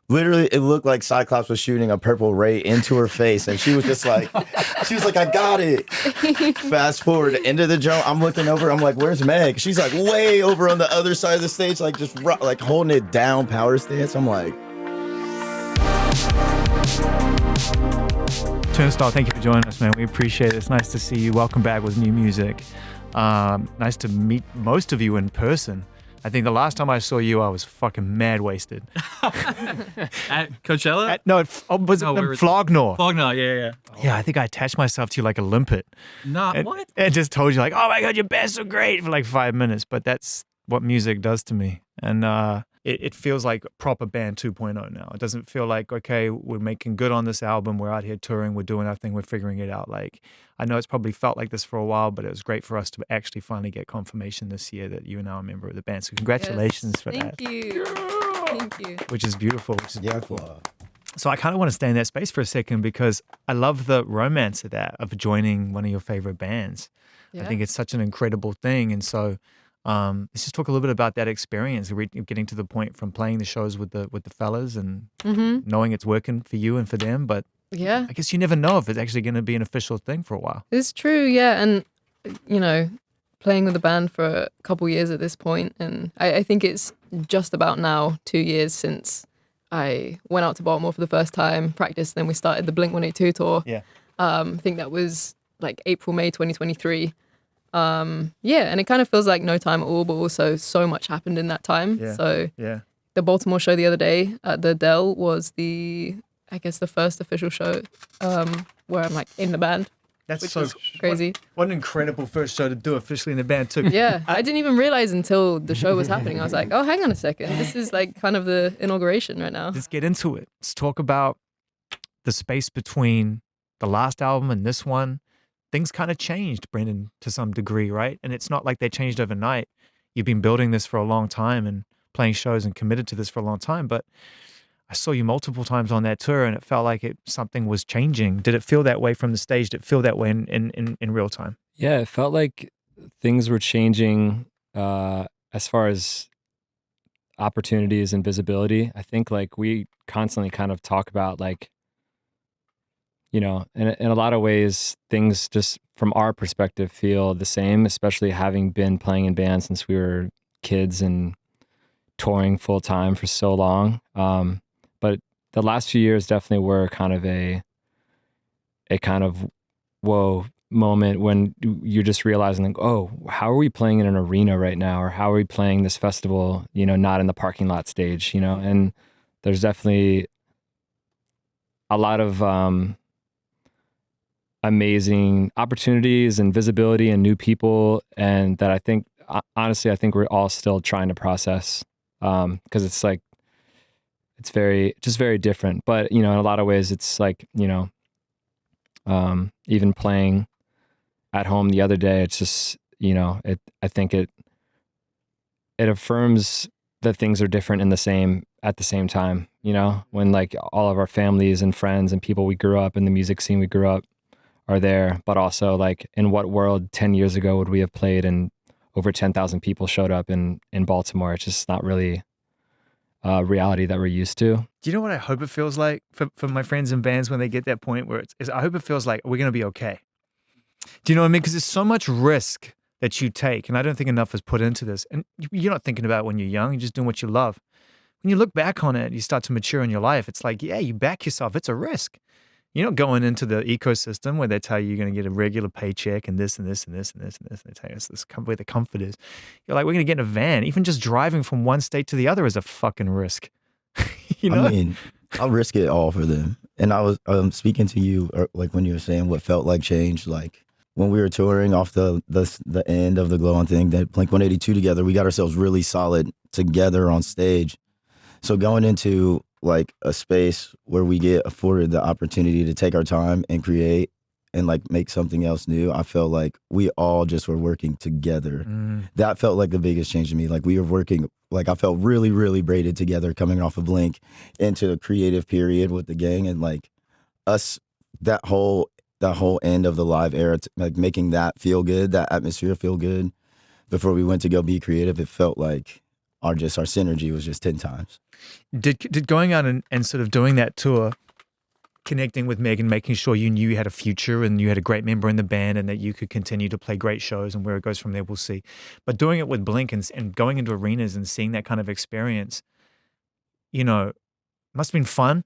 Literally, it looked like Cyclops was shooting a purple ray into her face, and she was just like, I got it. Fast forward, end of the jump, I'm looking over, I'm like, where's Meg? She's like way over on the other side of the stage, like just like holding it down, power stance. I'm like, Turnstile, thank you for joining us, man. We appreciate it. It's nice to see you. Welcome back with new music. Nice to meet most of you in person. I think the last time I saw you, I was fucking mad wasted. At Coachella? Was it Flognor? Flognor, yeah. Yeah, I think I attached myself to you like a limpet. What? And just told you like, oh my God, your band's so great for like 5 minutes. But that's what music does to me. And it feels like proper band 2.0 now. It doesn't feel like, okay, we're making good on this album. We're out here touring. We're doing our thing. We're figuring it out. Like, I know it's probably felt like this for a while, but it was great for us to actually finally get confirmation this year that you are now a member of the band. So congratulations for that. Thank you. Thank you. Which is beautiful. So I kind of want to stay in that space for a second because I love the romance of that, of joining one of your favorite bands. Yeah. I think it's such an incredible thing. And so let's just talk a little bit about that experience. We're getting to the point from playing the shows with the fellas and knowing it's working for you and for them. But yeah, I guess you never know if it's actually going to be an official thing for a while. It's true, yeah. And, you know, playing with the band for a couple years at this point, and I think it's just about now 2 years since I went out to Baltimore for the first time, practiced, then we started the blink-182 tour. Yeah. I think that was like April, May 2023. And it kind of feels like no time at all, but also so much happened in that time. Yeah. So the Baltimore show the other day at the Dell was the first official show where I'm like in the band. That's so crazy. What an incredible first show to do officially in the band too. Yeah, I didn't even realize until the show was happening. I was like, oh, hang on a second. This is like kind of the inauguration right now. Let's get into it. Let's talk about the space between the last album and this one. Things kind of changed, Brendan, to some degree, right? And it's not like they changed overnight. You've been building this for a long time and playing shows and committed to this for a long time, but I saw you multiple times on that tour and it felt like something was changing. Did it feel that way from the stage? Did it feel that way in real time? Yeah, it felt like things were changing as far as opportunities and visibility. I think like we constantly kind of talk about like, you know, in a lot of ways, things just from our perspective feel the same, especially having been playing in bands since we were kids and touring full time for so long. But the last few years definitely were kind of a kind of whoa moment when you're just realizing like, oh, how are we playing in an arena right now? Or how are we playing this festival, you know, not in the parking lot stage, you know? And there's definitely a lot of amazing opportunities and visibility and new people. And that I think, honestly, I think we're all still trying to process because it's like, it's very different. But, you know, in a lot of ways, it's like, you know, even playing at home the other day, it's just, you know, I think it affirms that things are different at the same time, you know, when like all of our families and friends and people we grew up in the music scene we grew up are there, but also like in what world 10 years ago would we have played and over 10,000 people showed up in Baltimore? It's just not really reality that we're used to. Do you know what I hope it feels like for my friends in bands when they get that point where I hope it feels like we're going to be okay. Do you know what I mean? Because there's so much risk that you take, and I don't think enough is put into this. And you're not thinking about it when you're young, you're just doing what you love. When you look back on it, you start to mature in your life. It's like, yeah, you back yourself. It's a risk. You're not going into the ecosystem where they tell you you're going to get a regular paycheck and this and this and this and this and this. And they tell you this where the comfort is. You're like, we're going to get in a van. Even just driving from one state to the other is a fucking risk. You know? I mean, I'll risk it all for them. And I was speaking to you, like when you were saying what felt like change, like when we were touring off the end of the Glow On thing, that blink-182 together, we got ourselves really solid together on stage. So going into like a space where we get afforded the opportunity to take our time and create and like make something else new, I felt like we all just were working together. That felt like the biggest change to me. Like we were working, like I felt really, really braided together coming off of Blink into the creative period with the gang, and like us, that whole end of the live era, like making that feel good, that atmosphere feel good before we went to go be creative. It felt like our synergy was just 10 times. Did going out and sort of doing that tour, connecting with Meg and making sure you knew you had a future and you had a great member in the band and that you could continue to play great shows, and where it goes from there, we'll see. But doing it with Blink and going into arenas and seeing that kind of experience, must have been fun.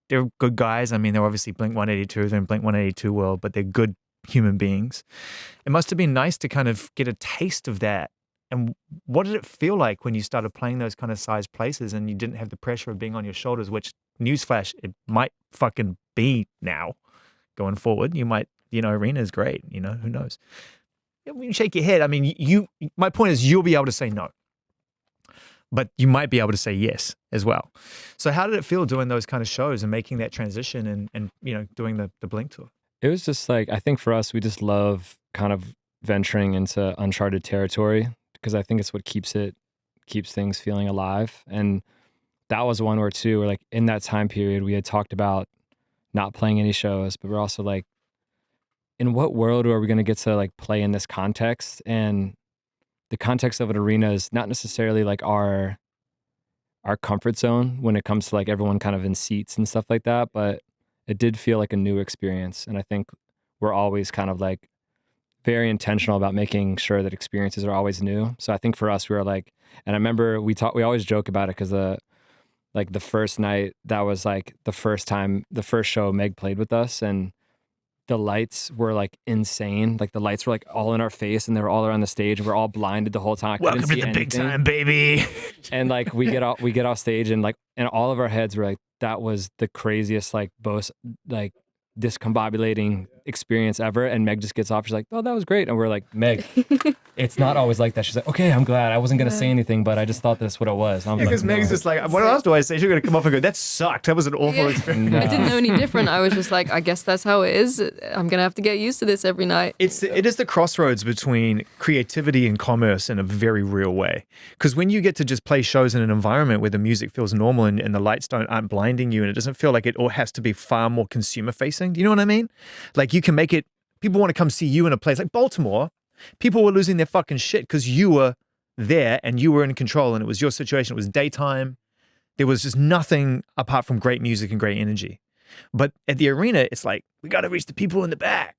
They're good guys. I mean, they're obviously blink-182, they're in blink-182 world, but they're good human beings. It must have been nice to kind of get a taste of that. And what did it feel like when you started playing those kind of sized places and you didn't have the pressure of being on your shoulders, which, newsflash, it might fucking be now going forward. You might, arena is great, who knows? When you shake your head, I mean, my point is you'll be able to say no, but you might be able to say yes as well. So how did it feel doing those kind of shows and making that transition and doing the Blink tour? It was just like, I think for us, we just love kind of venturing into uncharted territory, because I think it's what keeps things feeling alive. And that was one or two where, like, in that time period, we had talked about not playing any shows, but we're also like, in what world are we going to get to like play in this context? And the context of an arena is not necessarily like our comfort zone when it comes to like everyone kind of in seats and stuff like that, but it did feel like a new experience. And I think we're always kind of like very intentional about making sure that experiences are always new. So I think for us, we were like, and I remember we always joke about it, because the first night, that was like the first show Meg played with us, and the lights were like insane. Like the lights were like all in our face, and they were all around the stage, and we're all blinded the whole time. Welcome to the big time, baby. And like we get off stage, and like in all of our heads we're like, that was the craziest like discombobulating experience ever. And Meg just gets off, she's like, oh, that was great. And we're like, Meg, it's not always like that. She's like, okay, I'm glad. I wasn't gonna say anything, but I just thought that's what it was. Because Meg's just like, what else do I say? She's gonna come off and go, that sucked, that was an awful experience. No. I didn't know any different. I was just like, I guess that's how it is. I'm gonna have to get used to this every night. It is the crossroads between creativity and commerce in a very real way. Because when you get to just play shows in an environment where the music feels normal and the lights aren't blinding you, and it doesn't feel like it all has to be far more consumer facing. Do you know what I mean? Like, you can make it, people want to come see you in a place like Baltimore. People were losing their fucking shit because you were there and you were in control, and it was your situation. It was daytime. There was just nothing apart from great music and great energy. But at the arena, it's like, we got to reach the people in the back.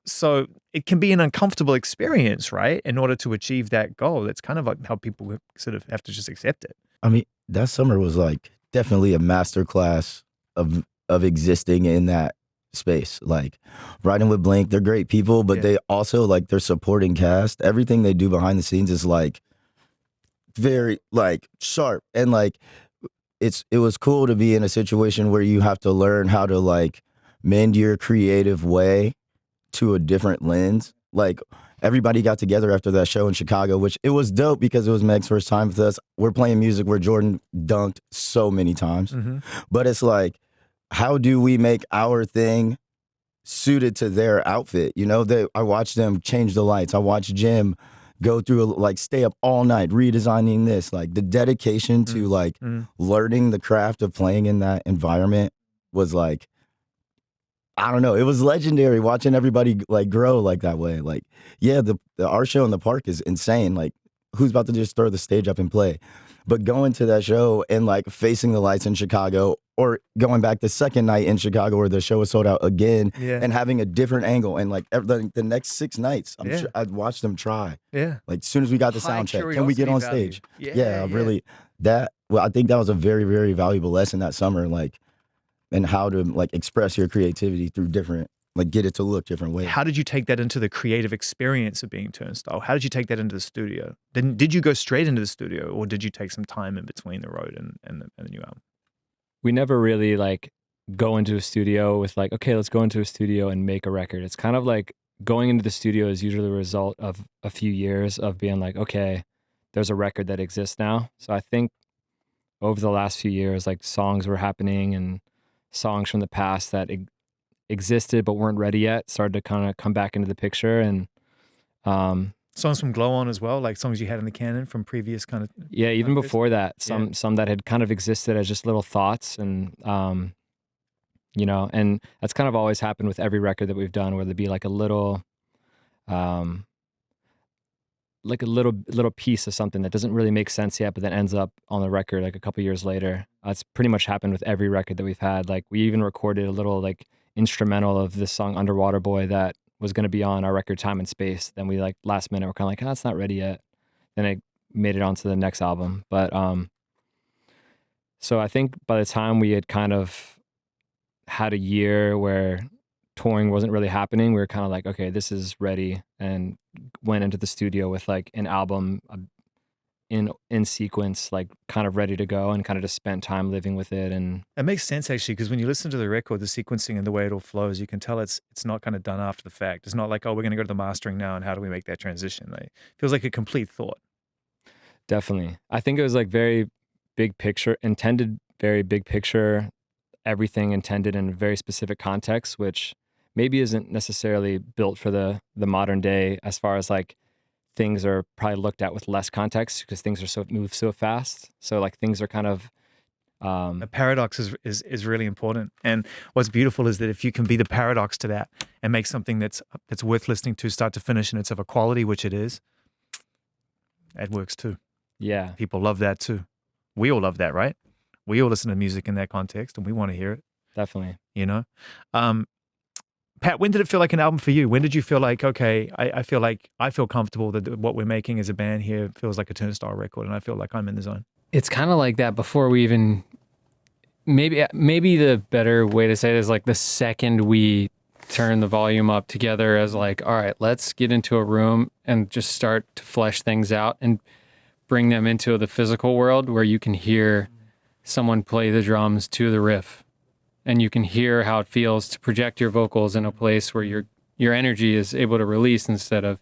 So it can be an uncomfortable experience, right? In order to achieve that goal. It's kind of like how people sort of have to just accept it. I mean, that summer was like definitely a masterclass of existing in that space. Like, riding with Blink, they're great people, but they also, like, their supporting cast, everything they do behind the scenes is like very like sharp, and like it was cool to be in a situation where you have to learn how to like mend your creative way to a different lens. Like, everybody got together after that show in Chicago, which it was dope because it was Meg's first time with us. We're playing music where Jordan dunked so many times, but it's like, how do we make our thing suited to their outfit? I watched them change the lights. I watched Jim go through, like, stay up all night redesigning this. Like, the dedication to like learning the craft of playing in that environment was like, I don't know. It was legendary watching everybody like grow like that way. Like, yeah, our show in the park is insane. Like, who's about to just throw the stage up and play? But going to that show and like facing the lights in Chicago, or going back the second night in Chicago where the show was sold out again, and having a different angle, and like the next 6 nights, I'm sure I'd watch them try. Yeah. Like, as soon as we got the sound check, can we get on stage? Really, I think that was a very, very valuable lesson that summer, like, and how to like express your creativity through different, like, get it to look different ways. How did you take that into the creative experience of being Turnstile? How did you take that into the studio? Did you go straight into the studio, or did you take some time in between the road and the new album? We never really like go into a studio with like, okay, let's go into a studio and make a record. It's kind of like going into the studio is usually the result of a few years of being like, okay, there's a record that exists now. So I think over the last few years, like, songs were happening, and songs from the past that existed but weren't ready yet started to kind of come back into the picture. And songs from Glow On as well, like songs you had in the canon from previous kind of even before that, some that had kind of existed as just little thoughts. And and that's kind of always happened with every record that we've done, where there'd be like a little like a little piece of something that doesn't really make sense yet, but then ends up on the record like a couple years later. It's pretty much happened with every record that we've had. Like we even recorded a little like instrumental of this song Underwater Boy that was going to be on our record Time and Space. Then we like last minute we're kind of like, oh, it's not ready yet. Then it made it onto the next album. But so I think by the time we had kind of had a year where touring wasn't really happening, we were kind of like, okay, this is ready, and went into the studio with like an album in sequence, like kind of ready to go, and kind of just spent time living with it. And It makes sense actually, because when you listen to the record, the sequencing and the way it all flows, you can tell it's not kind of done after the fact. It's not like, oh, we're going to go to the mastering now, and how do we make that transition? Like, it feels like a complete thought. definitely, I think it was like very big picture, intended, very big picture, everything intended in a very specific context, which maybe isn't necessarily built for the modern day, as far as like things are probably looked at with less context because things are move so fast. So like things are kind of The paradox is really important. And what's beautiful is that if you can be the paradox to that and make something that's worth listening to start to finish, and it's of a quality, which it is, that works too. yeah, People love that too. We all love that, right? We all listen to music in that context, and we want to hear it, definitely. you know? Pat, when did it feel like an album for you? When did you feel like, okay, I feel comfortable that what we're making as a band here feels like a Turnstile record, and I feel like I'm in the zone? It's kind of like that before we even, maybe the better way to say it is like the second we turn the volume up together as like, all right, let's get into a room and just start to flesh things out and bring them into the physical world where you can hear someone play the drums to the riff, and you can hear how it feels to project your vocals in a place where your energy is able to release instead of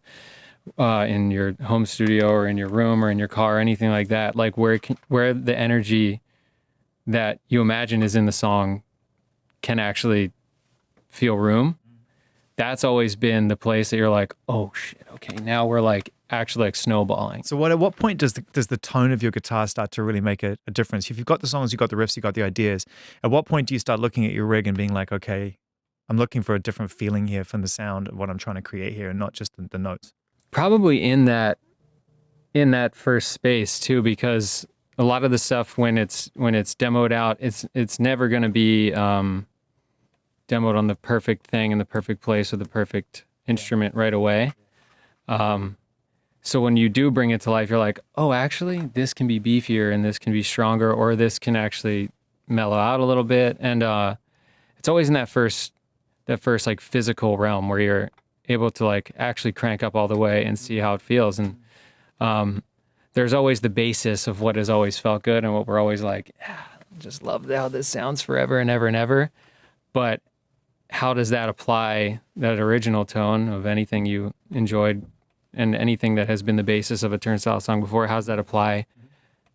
in your home studio or in your room or in your car or anything like that. Like where the energy that you imagine is in the song can actually feel room. That's always been the place that you're like, oh shit, okay, now we're like actually like snowballing. So at what point does the tone of your guitar start to really make a difference? If you've got the songs, you've got the riffs, you've got the ideas, at what point do you start looking at your rig and being like, okay, I'm looking for a different feeling here from the sound of what I'm trying to create here, and not just the notes? Probably in that first space too, because a lot of the stuff when it's demoed out, it's never going to be demoed on the perfect thing in the perfect place with the perfect instrument right away. So when you do bring it to life, you're like, oh, actually, this can be beefier and this can be stronger, or this can actually mellow out a little bit. And it's always in that first like physical realm where you're able to like actually crank up all the way and see how it feels. And there's always the basis of what has always felt good and what we're always like, just love how this sounds forever and ever and ever. But how does that apply, that original tone of anything you enjoyed and anything that has been the basis of a Turnstile song before? How does that apply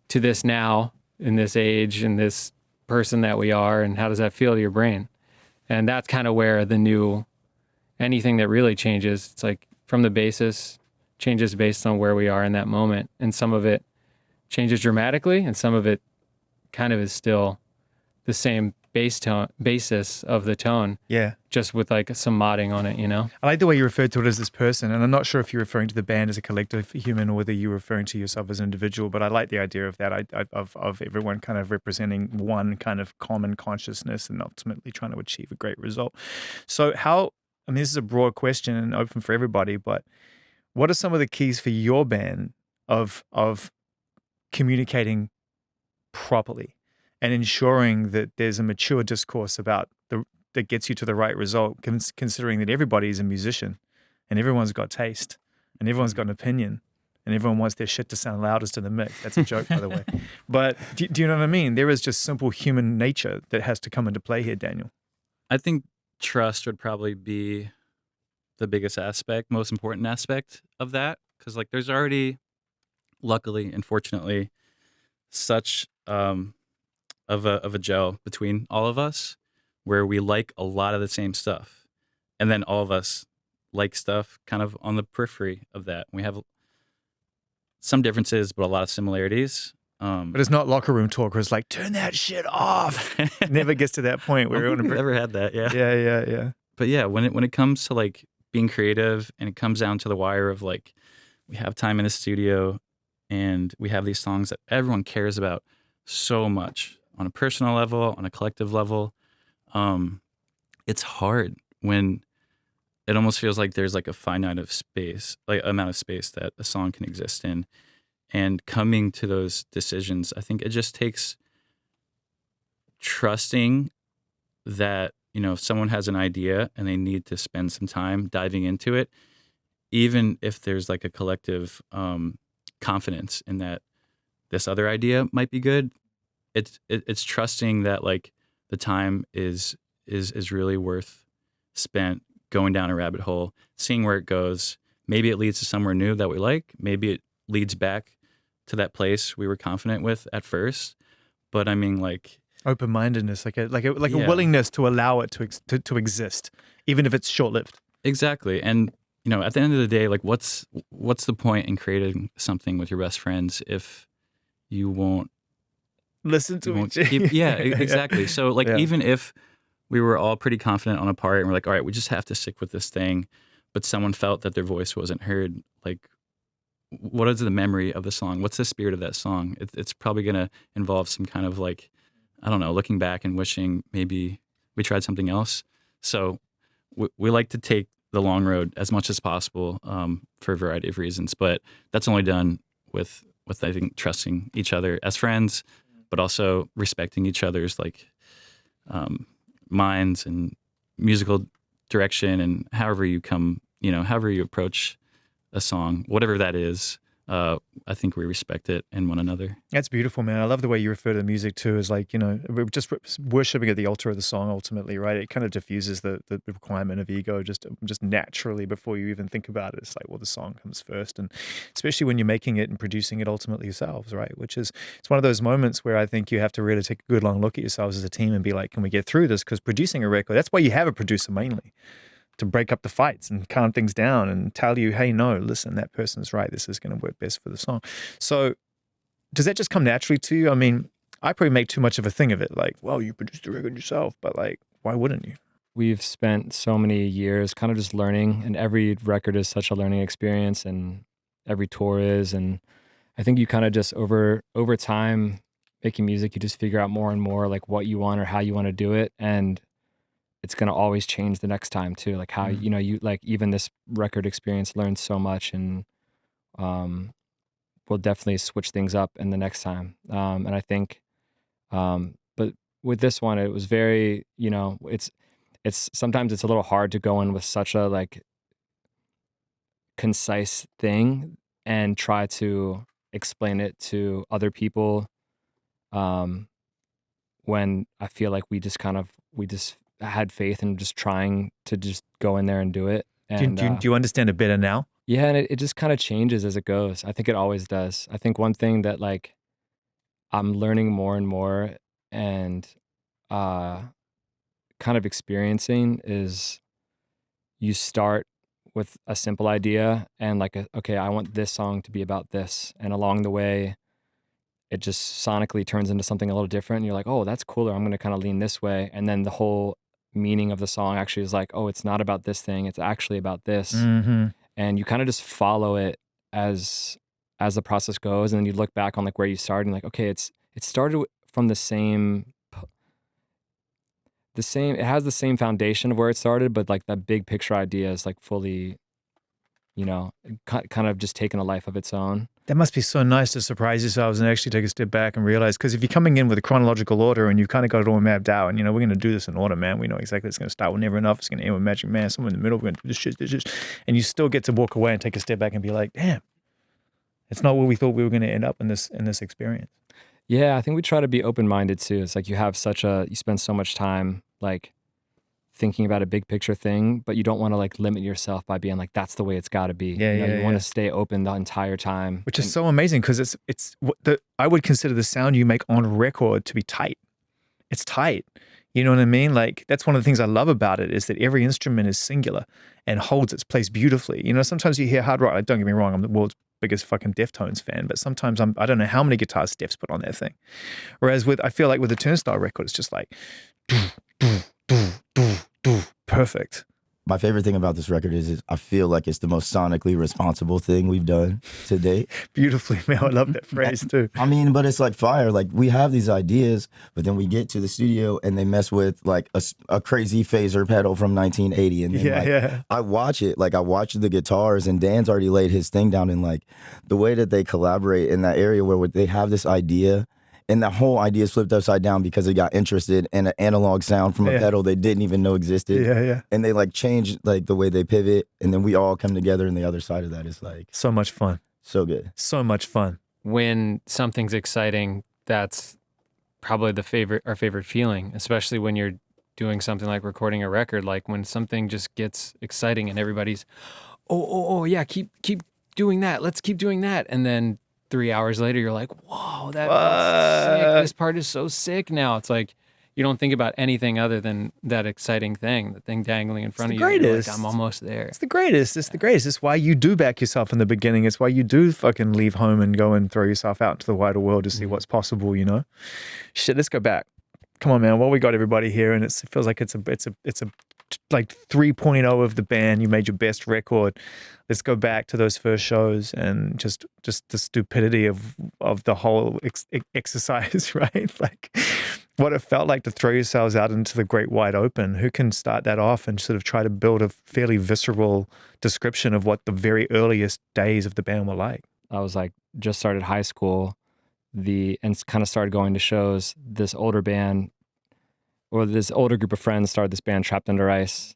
to this now, in this age, in this person that we are, and how does that feel to your brain? And that's kind of where anything that really changes, it's like from the basis, changes based on where we are in that moment. And some of it changes dramatically, and some of it kind of is still the same basis of the tone. Yeah. Just with like some modding on it, you know? I like the way you referred to it as this person, and I'm not sure if you're referring to the band as a collective human or whether you're referring to yourself as an individual, but I like the idea of that, of everyone kind of representing one kind of common consciousness and ultimately trying to achieve a great result. So this is a broad question and open for everybody, but what are some of the keys for your band of communicating properly and ensuring that there's a mature discourse about that gets you to the right result, considering that everybody is a musician and everyone's got taste and everyone's got an opinion and everyone wants their shit to sound loudest in the mix. That's a joke, by the way. But do you know what I mean? There is just simple human nature that has to come into play here, Daniel. I think trust would probably be the biggest aspect, most important aspect of that, because like there's already, luckily and fortunately, such of a gel between all of us where we like a lot of the same stuff, and then all of us like stuff kind of on the periphery of that. We have some differences, but a lot of similarities. But it's not locker room talk where it's like, turn that shit off. It never gets to that point where We've never had that, yeah. Yeah. But yeah, when it comes to like being creative and it comes down to the wire of like we have time in the studio, and we have these songs that everyone cares about so much on a personal level, on a collective level. It's hard when it almost feels like there's like a finite of space, like amount of space that a song can exist in. And coming to those decisions, I think it just takes trusting that, you know, if someone has an idea and they need to spend some time diving into it, even if there's like a collective confidence in that this other idea might be good, it's trusting that like the time is really worth spent going down a rabbit hole, seeing where it goes. Maybe it leads to somewhere new that we like. Maybe it leads back to that place we were confident with at first. But I mean, like, open-mindedness, like a Yeah. willingness to allow it to exist, even if it's short-lived. exactly. And you know, at the end of the day, like, what's the point in creating something with your best friends if you won't Listen you to won't it. keep, yeah, exactly. So like, Yeah. even if we were all pretty confident on a part and we're like, all right, we just have to stick with this thing, but someone felt that their voice wasn't heard, like, what is the memory of the song? What's the spirit of that song? It's probably going to involve some kind of like, I don't know, looking back and wishing maybe we tried something else. So we like to take the long road as much as possible for a variety of reasons, but that's only done with I think trusting each other as friends, but also respecting each other's like minds and musical direction, and however you approach a song, whatever that is. I think we respect it in one another. That's beautiful, man. I love the way you refer to the music too, as like, you know, we're just worshiping at the altar of the song ultimately, right? It kind of diffuses the requirement of ego just naturally before you even think about it. It's like, well, the song comes first. And especially when you're making it and producing it ultimately yourselves, right? It's one of those moments where I think you have to really take a good long look at yourselves as a team and be like, can we get through this? Because producing a record, that's why you have a producer mainly, to break up the fights and calm things down and tell you, hey, no, listen, that person's right. This is going to work best for the song. So does that just come naturally to you? I mean, I probably make too much of a thing of it. Like, well, you produced the record yourself, but like, why wouldn't you? We've spent so many years kind of just learning, and every record is such a learning experience, and every tour is. And I think you kind of just over time making music, you just figure out more and more like what you want or how you want to do it. And it's going to always change the next time too. Like how, you know, you like even this record experience learned so much, and we'll definitely switch things up in the next time. And I think, but with this one, it was very, you know, it's sometimes it's a little hard to go in with such a like concise thing and try to explain it to other people. When I feel like we just had faith in just trying to just go in there and do it. And Do you understand it better now? yeah, and it just kind of changes as it goes. I think it always does. I think one thing that like I'm learning more and more and kind of experiencing is you start with a simple idea and like, okay, I want this song to be about this. And along the way, it just sonically turns into something a little different. And you're like, oh, that's cooler. I'm going to kind of lean this way. And then the whole meaning of the song actually is like, oh, it's not about this thing. It's actually about this. Mm-hmm. And you kind of just follow it as the process goes. And then you look back on like where you started and like, okay, it started from it has the same foundation of where it started, but like that big picture idea is like fully, you know, kind of just taking a life of its own. That must be so nice to surprise yourselves and actually take a step back and realize, because if you're coming in with a chronological order and you've kind of got it all mapped out, and you know, we're going to do this in order, man. We know exactly it's going to start with Never Enough. It's going to end with Magic Man. Somewhere in the middle, we're going to do this shit. And you still get to walk away and take a step back and be like, damn, it's not where we thought we were going to end up in this experience. Yeah, I think we try to be open-minded too. It's like you spend so much time like thinking about a big picture thing, but you don't want to like limit yourself by being like, that's the way it's got to be. You want to stay open the entire time. Which is so amazing, because I would consider the sound you make on record to be tight. It's tight. You know what I mean? Like, that's one of the things I love about it, is that every instrument is singular and holds its place beautifully. You know, sometimes you hear hard rock, like, don't get me wrong, I'm the world's biggest fucking Deftones fan, but sometimes I don't know how many guitars Steph's put on that thing. Whereas I feel like with the Turnstile record, it's just like, perfect. my favorite thing about this record is I feel like it's the most sonically responsible thing we've done to date. Beautifully, man. I love that phrase too. I mean, but it's like fire. Like we have these ideas, but then we get to the studio and they mess with like a crazy phaser pedal from 1980. And then I watch it, like I watch the guitars, and Dan's already laid his thing down, and like the way that they collaborate in that area where they have this idea. And the whole idea is flipped upside down because they got interested in an analog sound from a pedal they didn't even know existed. Yeah. And they like change like the way they pivot, and then we all come together, and the other side of that is like So much fun. so good. So much fun. When something's exciting, that's probably our favorite feeling, especially when you're doing something like recording a record. Like when something just gets exciting and everybody's, oh yeah, keep doing that. Let's keep doing that. And then 3 hours later, you're like, whoa, that feels sick. This part is so sick now. It's like you don't think about anything other than that exciting thing, the thing dangling in front of you. Greatest. You're like, I'm almost there. It's the greatest. It's the greatest. It's why you do back yourself in the beginning. It's why you do fucking leave home and go and throw yourself out into the wider world to see what's possible, you know? Shit, let's go back. Come on, man. Well, we got everybody here, and it feels like it's a like 3.0 of the band. You made your best record. Let's go back to those first shows and just the stupidity of the whole exercise, right? Like what it felt like to throw yourselves out into the great wide open. Who can start that off and sort of try to build a fairly visceral description of what the very earliest days of the band were like? I was like, just started high school, and kind of started going to shows. This older band, or this older group of friends, started this band, Trapped Under Ice,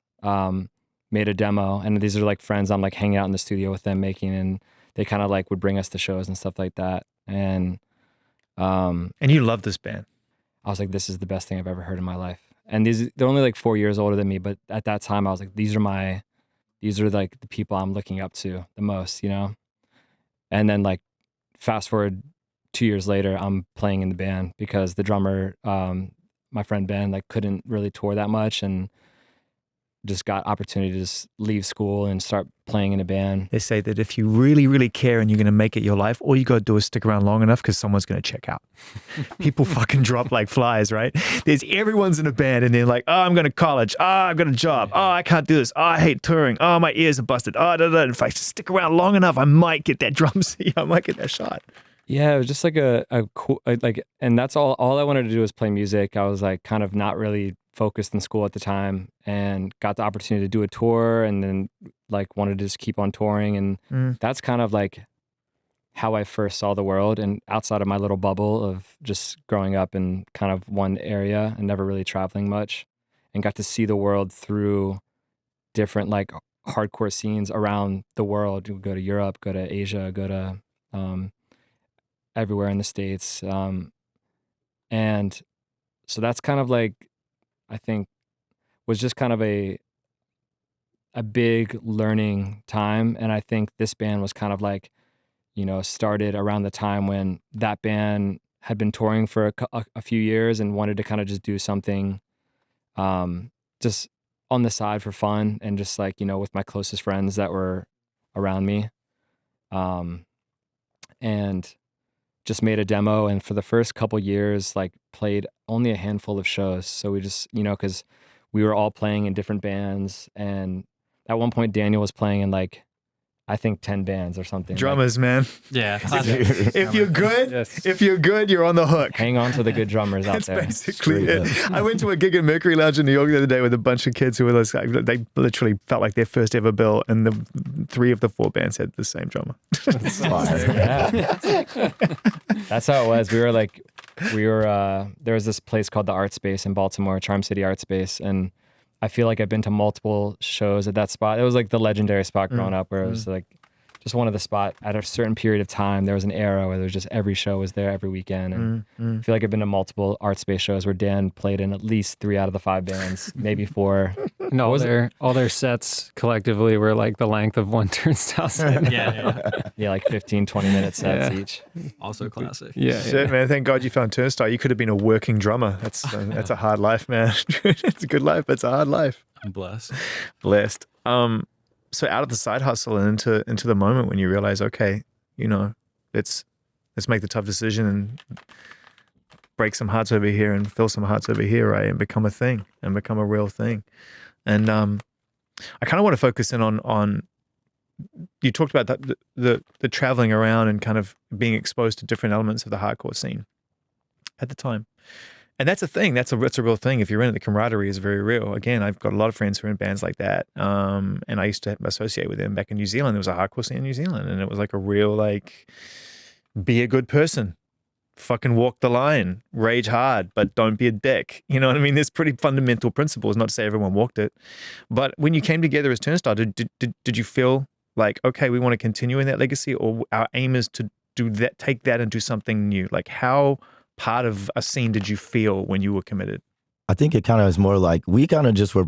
made a demo. And these are like friends I'm like hanging out in the studio with them making, and they kind of like would bring us to shows and stuff like that. And you love this band. I was like, this is the best thing I've ever heard in my life. And they're only like 4 years older than me, but at that time I was like, these are like the people I'm looking up to the most, you know? And then like fast forward 2 years later, I'm playing in the band because the drummer, my friend Ben, like couldn't really tour that much, and just got opportunity to just leave school and start playing in a band. They say that if you really, really care and you're going to make it your life, all you got to do is stick around long enough because someone's going to check out. People fucking drop like flies, right? Everyone's in a band and they're like, oh, I'm going to college. Oh, I've got a job. Oh, I can't do this. Oh, I hate touring. Oh, my ears are busted. Oh, da, da. If I just stick around long enough, I might get that drum seat. I might get that shot. Yeah, it was just like a cool, like, and that's all I wanted to do was play music. I was like kind of not really focused in school at the time, and got the opportunity to do a tour, and then like wanted to just keep on touring. And that's kind of like how I first saw the world, and outside of my little bubble of just growing up in kind of one area and never really traveling much, and got to see the world through different like hardcore scenes around the world. You go to Europe, go to Asia, go to everywhere in the States. And so that's kind of like, I think, was just kind of a big learning time. And I think this band was kind of like, you know, started around the time when that band had been touring for a few years and wanted to kind of just do something just on the side for fun, and just like, you know, with my closest friends that were around me. And just made a demo, and for the first couple years, like played only a handful of shows. So we just, you know, because we were all playing in different bands, and at one point Daniel was playing in like, I think 10 bands or something. Drummers, man. Yeah. If you're good, you're on the hook. Hang on to the good drummers out That's there. basically it. I went to a gig at Mercury Lounge in New York the other day with a bunch of kids who were like, they literally felt like their first ever bill, and the 3 of the 4 bands had the same drummer. Yeah. That's how it was. There was this place called the Art Space in Baltimore, Charm City Art Space, and I feel like I've been to multiple shows at that spot. It was like the legendary spot growing up, where it was like just one of the spot at a certain period of time. There was an era where there was just every show was there every weekend. And I feel like I've been to multiple Art Space shows where Dan played in at least 3 out of the 5 bands, maybe 4. And all their sets collectively were like the length of one Turnstile set. Yeah, like 15, 20-minute sets each. Also classic. Yeah. Shit, man. Thank God you found Turnstile. You could have been a working drummer. That's a hard life, man. It's a good life, but it's a hard life. I'm blessed. Blessed. So out of the side hustle and into the moment when you realize, okay, you know, let's make the tough decision and break some hearts over here and fill some hearts over here, right? And become a thing and become a real thing. And I kind of want to focus in on you talked about that, the traveling around and kind of being exposed to different elements of the hardcore scene at the time. And that's a thing. That's a real thing. If you're in it, the camaraderie is very real. Again, I've got a lot of friends who are in bands like that. And I used to associate with them back in New Zealand. There was a hardcore scene in New Zealand, and it was like a real, like, be a good person, fucking walk the line, rage hard, but don't be a dick. You know what I mean? There's pretty fundamental principles, not to say everyone walked it. But when you came together as Turnstile, did you feel like, okay, we want to continue in that legacy, or our aim is to do that, take that and do something new? Like, how part of a scene did you feel when you were committed? I think it kind of is more like we kind of just were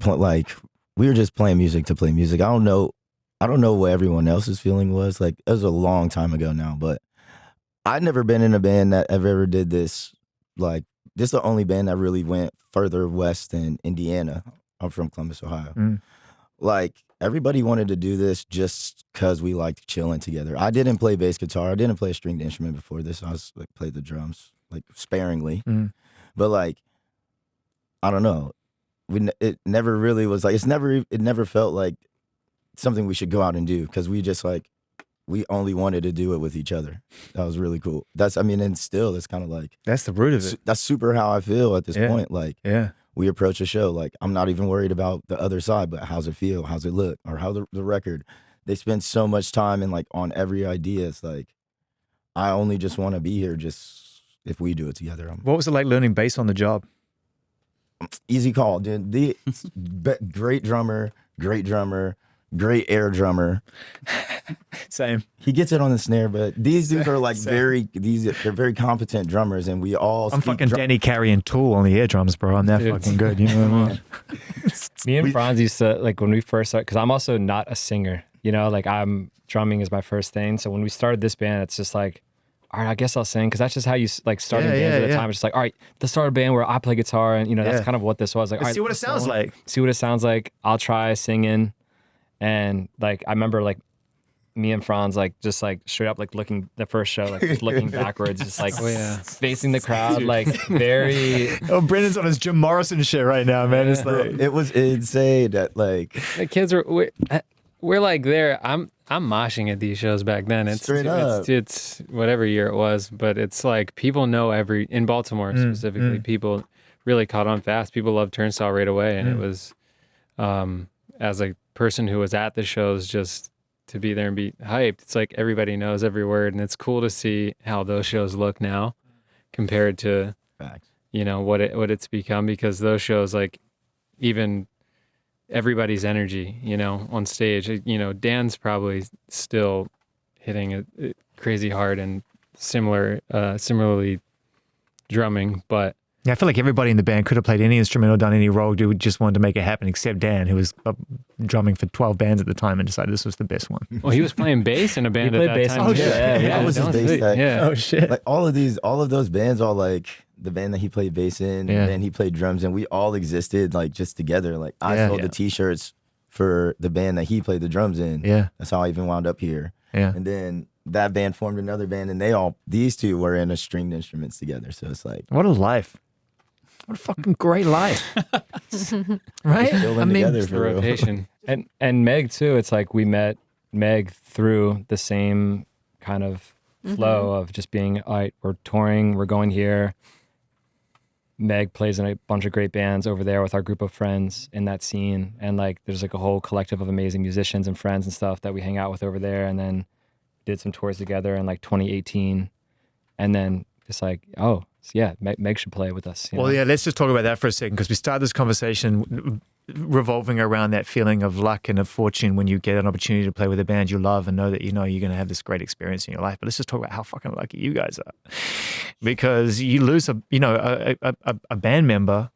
we were just playing music to play music. I don't know what everyone else's feeling was. Like, it was a long time ago now, but I'd never been in a band that ever did this. Like, this is the only band that really went further west than Indiana. I'm from Columbus, Ohio. Like, everybody wanted to do this just because we liked chilling together. I didn't play bass guitar. I didn't play a stringed instrument before this. I was like, played the drums, like, sparingly. But, like, I don't know. It never really was like, it never felt like something we should go out and do, because we just, like, we only wanted to do it with each other. That was really cool. And still, it's kind of like, That's the root of it. that's super how I feel at this point. Like, Yeah. we approach a show, like, I'm not even worried about the other side, but how's it feel? How's it look? Or how the record. They spend so much time and, like, on every idea. It's like, I only just want to be here just if we do it together. What was it like learning bass on the job? Easy call, dude. Great drummer, great air drummer. Same. He gets it on the snare, but these dudes are like they're very competent drummers, and we all I'm fucking Danny Carey and Tool on the ear drums, bro. I'm that Dude. fucking good. You know what I mean? Me and Franz used to, like, when we first started, because I'm also not a singer, you know, like, drumming is my first thing. So when we started this band, it's just like, all right, I guess I'll sing, because that's just how you, like, starting bands at the time. It's just like, all right, let's start a band where I play guitar, and, you know, that's kind of what this was. Like, all Let's right, see what it sounds like. See what it sounds like. I'll try singing. And, like, I remember, like, me and Franz, like, just, like, straight up, like, looking the first show, like, just looking backwards, just, like, facing the crowd, like, very. Oh, Brendan's on his Jim Morrison shit right now, man. It's like, It was insane that, like, The kids we're like there. I'm moshing at these shows back then. Straight up. It's whatever year it was, but it's like people know in Baltimore specifically, people really caught on fast. People loved Turnstile right away, and it was as a person who was at the shows, just to be there and be hyped. It's like everybody knows every word, and it's cool to see how those shows look now compared to facts. you know what it's become, because those shows, like, even everybody's energy, you know, on stage, you know, Dan's probably still hitting it crazy hard and similarly drumming, but yeah, I feel like everybody in the band could have played any instrument or done any role. Dude just wanted to make it happen, except Dan, who was drumming for 12 bands at the time and decided this was the best one. well, he was playing bass in a band He at played that bass time. in- too. yeah, I was his bass tech. Yeah. Oh shit! Like, all of those bands, all, like, the band that he played bass in, Yeah. and he played drums, and we all existed, like, just together. Like, I Yeah. sold the t-shirts for the band that he played the drums in. Yeah, That's how I even wound up here. yeah. And then that band formed another band, and these two were in a stringed instruments together. So it's like, What a life! What a fucking great life, right? chilling together The for real. rotation. And Meg too. It's like we met Meg through the same kind of flow of just being, all right, we're touring, we're going here. Meg plays in a bunch of great bands over there with our group of friends in that scene, and, like, there's, like, a whole collective of amazing musicians and friends and stuff that we hang out with over there. And then did some tours together in, like, 2018, and then just like, oh yeah, Meg should play with us. Well, yeah, let's just talk about that for a second, because we started this conversation revolving around that feeling of luck and of fortune when you get an opportunity to play with a band you love and know that you know you're going to have this great experience in your life. But let's just talk about how fucking lucky you guys are, because you lose a band member,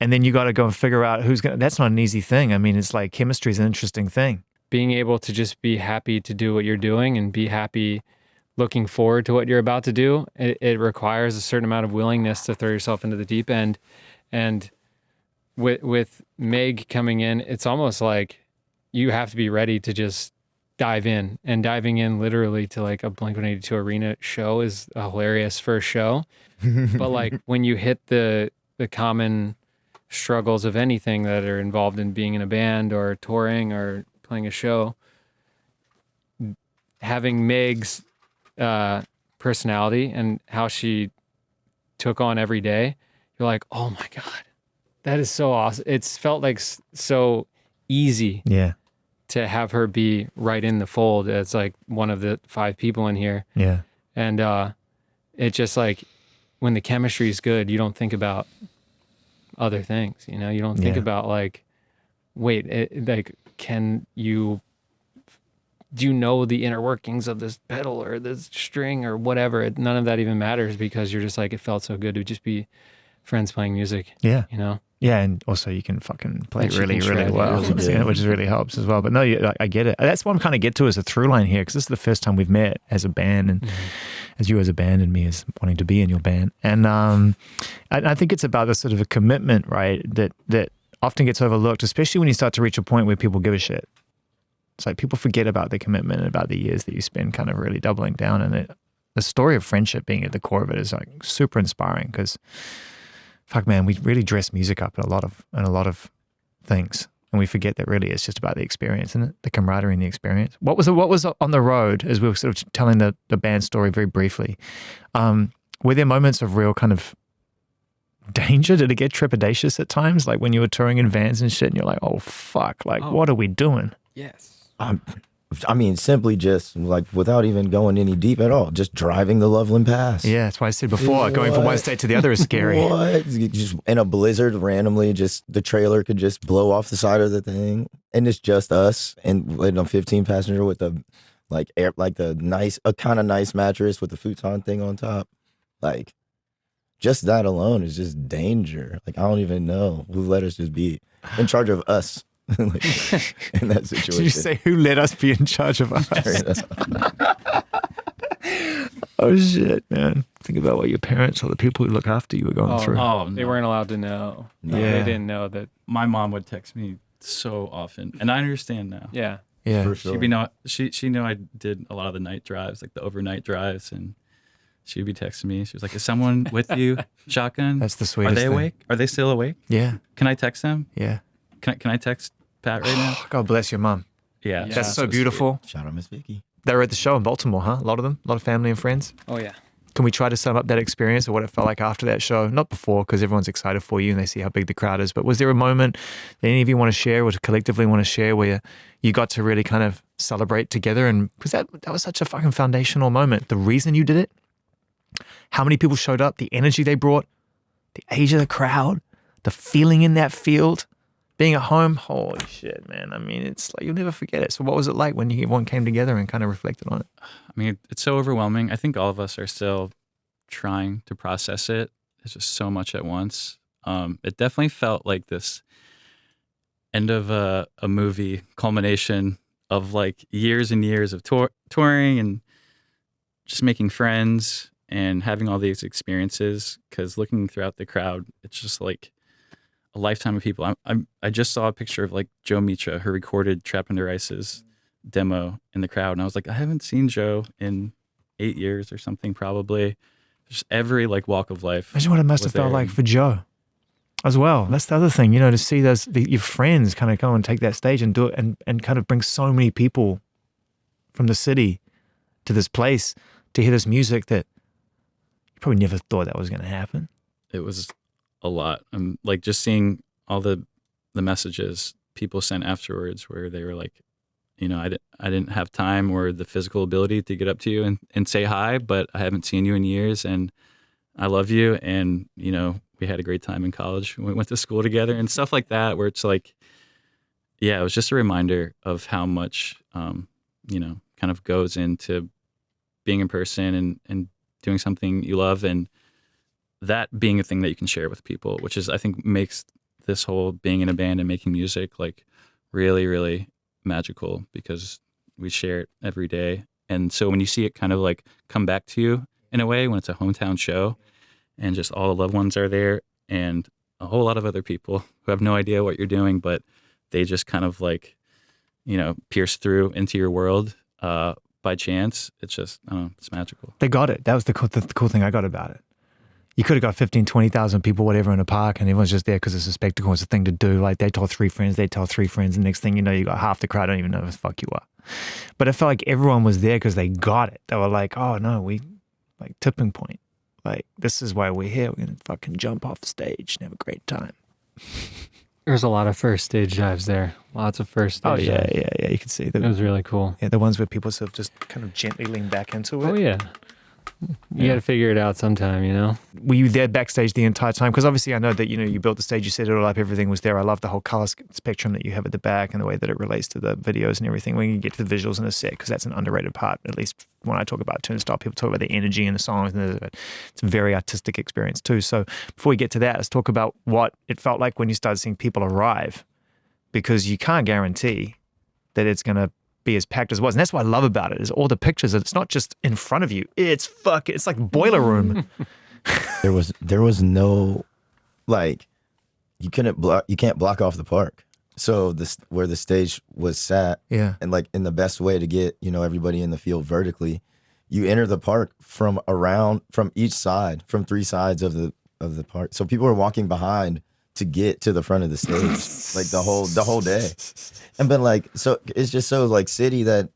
and then you got to go and figure out who's going to. That's not an easy thing. I mean, it's like chemistry is an interesting thing. Being able to just be happy to do what you're doing and be happy looking forward to what you're about to do, it requires a certain amount of willingness to throw yourself into the deep end. And with Meg coming in, it's almost like you have to be ready to just dive in. And diving in literally to, like, a blink-182 arena show is a hilarious first show. But, like, when you hit the common struggles of anything that are involved in being in a band or touring or playing a show, having Meg's personality and how she took on every day, you're like, oh my God, that is so awesome. It's felt like so easy Yeah. to have her be right in the fold as like one of the 5 people in here. Yeah. And it just like, when the chemistry is good, you don't think about other things, you know? You don't think Yeah. about like, wait, like, do you know the inner workings of this pedal or this string or whatever? None of that even matters because you're just like, it felt so good to just be friends playing music, Yeah. you know? Yeah, and also you can fucking play And she really, can really shred, well, really good. which really helps as well. But no, I get it. That's what I'm kind of get to as a through line here, because this is the first time we've met as a band, and as you as a band and me as wanting to be in your band. And I think it's about this sort of a commitment, right, that often gets overlooked, especially when you start to reach a point where people give a shit. It's like people forget about the commitment and about the years that you spend kind of really doubling down. And the story of friendship being at the core of it is like super inspiring, because fuck man, we really dress music up in a lot of things, and we forget that really it's just about the experience, isn't it? The camaraderie and the experience. What was on the road, as we were sort of telling the band story very briefly? Were there moments of real kind of danger? Did it get trepidatious at times, like when you were touring in vans and shit, and you're like, oh fuck, like what are we doing? Yes. I mean, simply just like without even going any deep at all, just driving the Loveland Pass. Yeah, that's why I said before, going from one What? state to the other is scary. What? Just in a blizzard, randomly, just the trailer could just blow off the side of the thing, and it's just us and like a 15 passenger with a a kind of nice mattress with the futon thing on top. Like, just that alone is just danger. Like, I don't even know who let us just be in charge of us. Like, in that situation. Did you say who let us be in charge of us? Oh shit, man! Think about what your parents or the people who look after you were going through. Oh, They no. weren't allowed to know. No. Yeah. They didn't know that. My mom would text me so often, and I understand now. Yeah. Yeah, For sure. She knew I did a lot of the night drives, like the overnight drives, and she'd be texting me. She was like, "Is someone with you? Shotgun? that's the Are sweetest they thing. awake? Are they still awake? Yeah, Can I text them? yeah. Can I text Pat right now? God bless your mum. Yeah, Yeah. That's she's so sweet. beautiful. Shout out Miss Vicky. They were at the show in Baltimore, huh? A lot of them, a lot of family and friends. Oh, yeah. Can we try to sum up that experience or what it felt like after that show? Not before, because everyone's excited for you and they see how big the crowd is. But was there a moment that any of you want to share or collectively want to share where you got to really kind of celebrate together? And because that was such a fucking foundational moment. The reason you did it, how many people showed up, the energy they brought, the age of the crowd, the feeling in that field, being at home. Holy shit, man. I mean, it's like you'll never forget it. So what was it like when everyone came together and kind of reflected on it? I mean, it's so overwhelming. I think all of us are still trying to process it. It's just so much at once. It definitely felt like this end of a movie, culmination of like years and years of touring and just making friends and having all these experiences. Because looking throughout the crowd, it's just like a lifetime of people. I just saw a picture of like Joe Mitra, who recorded Trap Under Ice's demo in the crowd, and I was like, I haven't seen Joe in 8 years or something, probably. Just every like walk of life. Imagine what it must was have felt there. like for Joe as well. That's the other thing, to see your friends kind of go and take that stage and do it and kind of bring so many people from the city to this place to hear this music that you probably never thought that was going to happen. It was a lot. Like just seeing all the messages people sent afterwards where they were like, I didn't have time or the physical ability to get up to you and say hi, but I haven't seen you in years and I love you. And, we had a great time in college. We went to school together and stuff like that, where it's like, yeah, it was just a reminder of how much, kind of goes into being in person and doing something you love, and that being a thing that you can share with people, which is, I think, makes this whole being in a band and making music like really, really magical, because we share it every day. And so when you see it kind of like come back to you in a way, when it's a hometown show and just all the loved ones are there and a whole lot of other people who have no idea what you're doing, but they just kind of like, pierce through into your world by chance. It's just, it's magical. They got it. That was the cool thing I got about it. you could have got 15, 20,000 people, whatever, in a park, and everyone's just there because it's a spectacle, it's a thing to do. Like they told 3 friends, they tell 3 friends, and next thing you know, you got half the crowd don't even know who the fuck you are. But it felt like everyone was there because they got it. They were like, oh no, we like tipping point. Like this is why we're here. We're gonna fucking jump off the stage and have a great time. There's a lot of first stage dives there. Lots of first stage Oh yeah, dives. yeah. You can see It the was really cool. the ones where people sort of just kind of gently lean back into it. Oh yeah. You got to figure it out sometime, you know? Were you there backstage the entire time? Because obviously I know that, you built the stage, you set it all up, everything was there. I love the whole color spectrum that you have at the back and the way that it relates to the videos and everything when you get to the visuals in a set, because that's an underrated part. At least when I talk about Turnstile, people talk about the energy in the songs, and it's a very artistic experience too. So before we get to that, let's talk about what it felt like when you started seeing people arrive, because you can't guarantee that it's going to be as packed as it was. And that's what I love about it, is all the pictures. It's not just in front of you. It's like boiler room. There was no, like, you can't block off the park. So where the stage was sat, Yeah. and like in the best way to get, everybody in the field vertically, you enter the park from each side, from 3 sides of the park. So people are walking behind to get to the front of the stage, like the whole day. And been like, so it's just so like city that,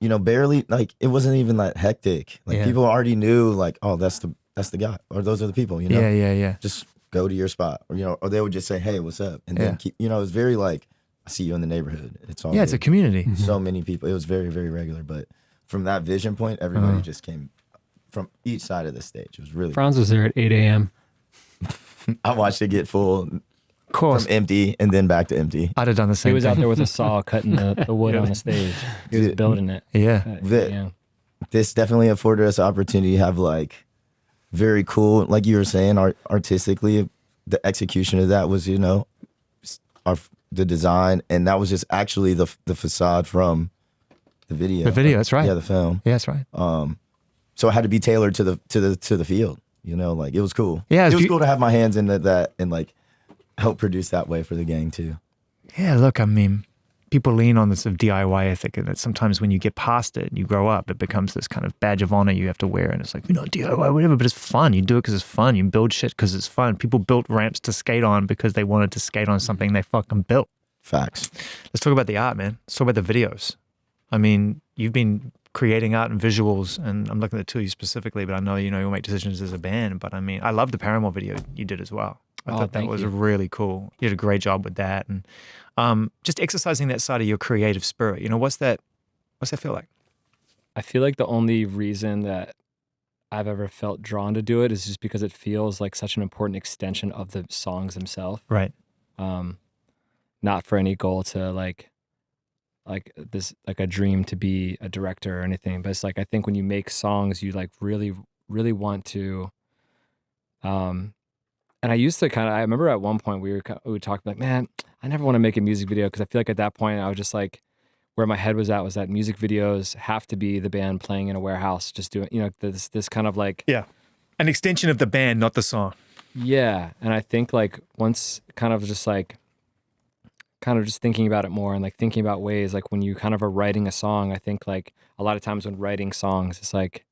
barely, like, it wasn't even that hectic. Like Yeah. people already knew, like, oh, that's the guy, or those are the people, Yeah. just go to your spot, or or they would just say, hey, what's up? And Yeah. then keep, it was very like, I see you in the neighborhood. It's all Yeah, it's a good. community. So many people. It was very, very regular. But from that vision point, everybody just came from each side of the stage. It was really Franz was there at 8 a.m. I watched it get full Of course. from empty and then back to empty. I'd have done the He same was out thing. there with a saw cutting the wood on the stage. He was Dude, building it. Yeah. Yeah. This definitely afforded us the opportunity to have like very cool, like you were saying, artistically, the execution of that was, the design, and that was just actually the facade from the video. The video, that's right. Yeah, the film. Yeah, that's right. So it had to be tailored to the field. Like it was cool. Yeah, it was cool to have my hands in that and like help produce that way for the gang too. Yeah, look, I mean, people lean on this sort of DIY ethic, and that sometimes when you get past it and you grow up, it becomes this kind of badge of honor you have to wear, and it's like, DIY, whatever, but it's fun. You do it because it's fun. You build shit because it's fun. People built ramps to skate on because they wanted to skate on something they fucking built. Facts. Let's talk about the art, man. Let's talk about the videos. I mean, you've been creating art and visuals, and I'm looking at the two of you specifically, but I know, you'll make decisions as a band, but I mean, I love the Paramore video you did as well. I thought that thank was you. really cool. You did a great job with that. And just exercising that side of your creative spirit, what's that feel like? I feel like the only reason that I've ever felt drawn to do it is just because it feels like such an important extension of the songs themselves. Right. Not for any goal to like this, like a dream to be a director or anything, but it's like, I think when you make songs, you like really, really want to, and I used to I remember at one point we would talk like, man, I never want to make a music video, because I feel like at that point I was just like, where my head was at was that music videos have to be the band playing in a warehouse, just doing, this kind of like, Yeah. An extension of the band, not the song. yeah. And I think like once kind of just thinking about it more, and like thinking about ways, like when you kind of are writing a song, I think like a lot of times when writing songs, it's like,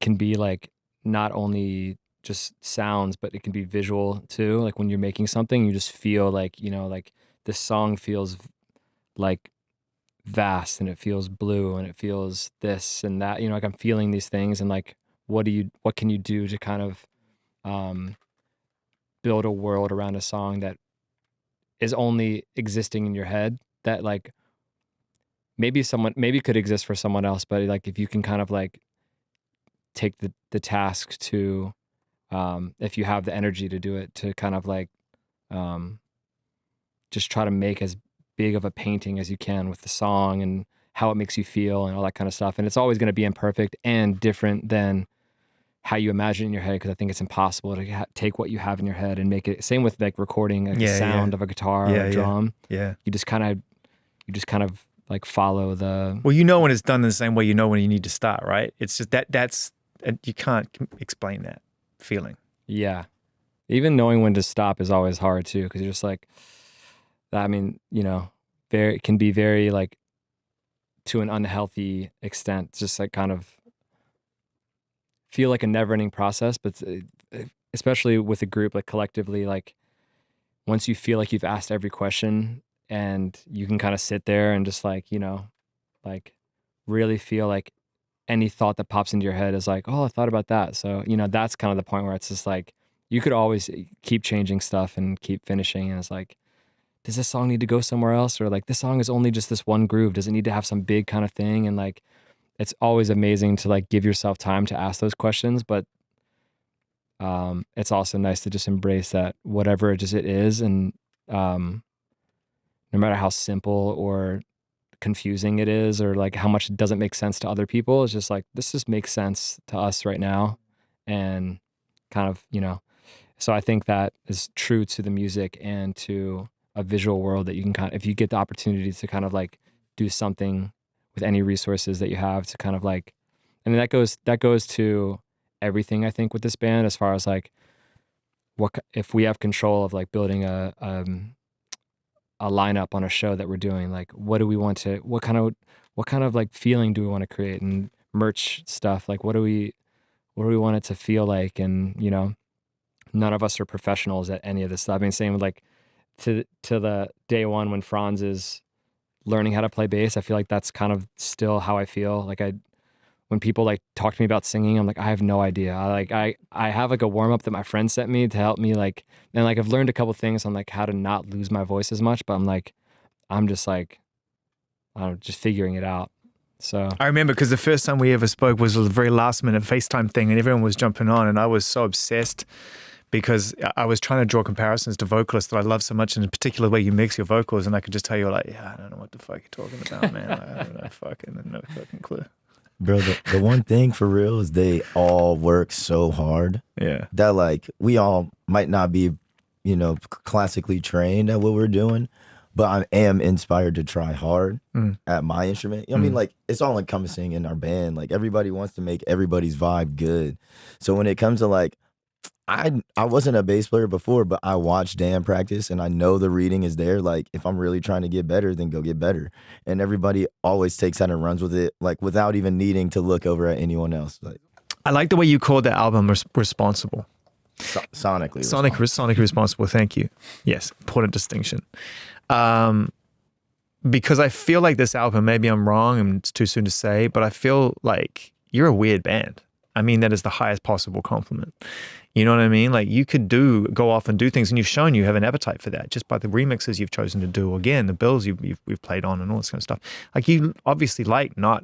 can be like not only just sounds, but it can be visual too. Like when you're making something, you just feel like, like this song feels like vast, and it feels blue, and it feels this and that, like I'm feeling these things, and like, what can you do to kind of build a world around a song that is only existing in your head, that like maybe could exist for someone else, but like if you can kind of like take the task to, if you have the energy to do it, to kind of like just try to make as big of a painting as you can with the song and how it makes you feel and all that kind of stuff. And it's always going to be imperfect and different than how you imagine it in your head, because I think it's impossible to take what you have in your head and make it. Same with like recording like the sound of a guitar or a drum. Yeah. You just kind of like follow the. Well, when it's done the same way, when you need to start, right? It's just that's you can't explain that feeling. Yeah. Even knowing when to stop is always hard too, because you're just like, I mean, it can be very like, to an unhealthy extent, just like kind of feel like a never-ending process, but especially with a group, like collectively, like once you feel like you've asked every question and you can kind of sit there and just like, like really feel like any thought that pops into your head is like, oh, I thought about that. So, that's kind of the point where it's just like, you could always keep changing stuff and keep finishing. And it's like, does this song need to go somewhere else? Or like, this song is only just this one groove. Does it need to have some big kind of thing? And like, it's always amazing to like give yourself time to ask those questions. But it's also nice to just embrace that whatever it is. And no matter how simple or confusing it is, or like how much it doesn't make sense to other people, it's just like, this just makes sense to us right now. And kind of, so I think that is true to the music and to a visual world that you can if you get the opportunity to kind of like do something with any resources that you have to kind of like, and that goes to everything, I think, with this band, as far as like, what if we have control of like building a lineup on a show that we're doing, like what do we want to, what kind of like feeling do we want to create, and merch stuff, like what do we want it to feel like? And none of us are professionals at any of this stuff. I mean, same with like to the day one when Franz is learning how to play bass, I feel like that's kind of still how I feel. Like when people like talk to me about singing, I'm like, I have no idea. I have like a warm up that my friend sent me to help me, like, and like I've learned a couple things on like how to not lose my voice as much, but I'm just like, I don't know, just figuring it out. So I remember because the first time we ever spoke was a very last minute FaceTime thing, and everyone was jumping on, and I was so obsessed because I was trying to draw comparisons to vocalists that I love so much, and in particular the way you mix your vocals, and I could just tell you like, yeah, I don't know what the fuck you're talking about, man. Like, I don't know fucking clue. Bro, the one thing for real is they all work so hard. Yeah. That like we all might not be, classically trained at what we're doing, but I am inspired to try hard at my instrument. I mean, like it's all encompassing in our band. Like everybody wants to make everybody's vibe good. So when it comes to like, I wasn't a bass player before, but I watched Dan practice and I know the reading is there. Like if I'm really trying to get better, then go get better. And everybody always takes that and runs with it, like without even needing to look over at anyone else. Like I like the way you called that album responsible. Sonically responsible. Thank you. Yes, important distinction. Because I feel like this album, maybe I'm wrong and it's too soon to say, but I feel like you're a weird band. I mean, that is the highest possible compliment. You know what I mean? Like you could go off and do things, and you've shown you have an appetite for that just by the remixes you've chosen to do. Again, the bills we've played on and all this kind of stuff. Like you obviously like not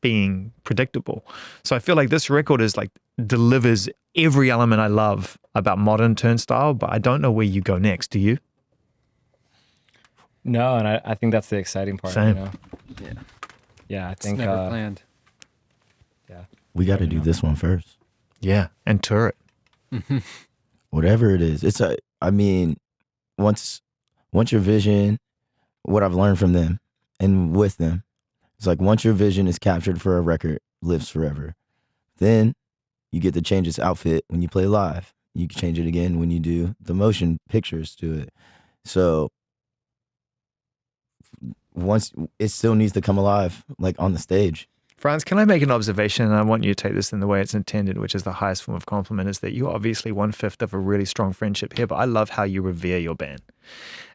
being predictable. So I feel like this record is like delivers every element I love about modern Turnstile, but I don't know where you go next. Do you? No, and I think that's the exciting part. Same. Yeah, I It's think never planned. Yeah, we got to do this one first. Yeah, and tour it. Whatever it is, I mean, once your vision, what I've learned from them and with them, it's like once your vision is captured for a record, lives forever. Then you get to change its outfit when you play live. You can change it again when you do the motion pictures to it. So once it still needs to come alive, like on the stage. Franz, can I make an observation? And I want you to take this in the way it's intended, which is the highest form of compliment, is that you're obviously 1/5 of a really strong friendship here, but I love how you revere your band.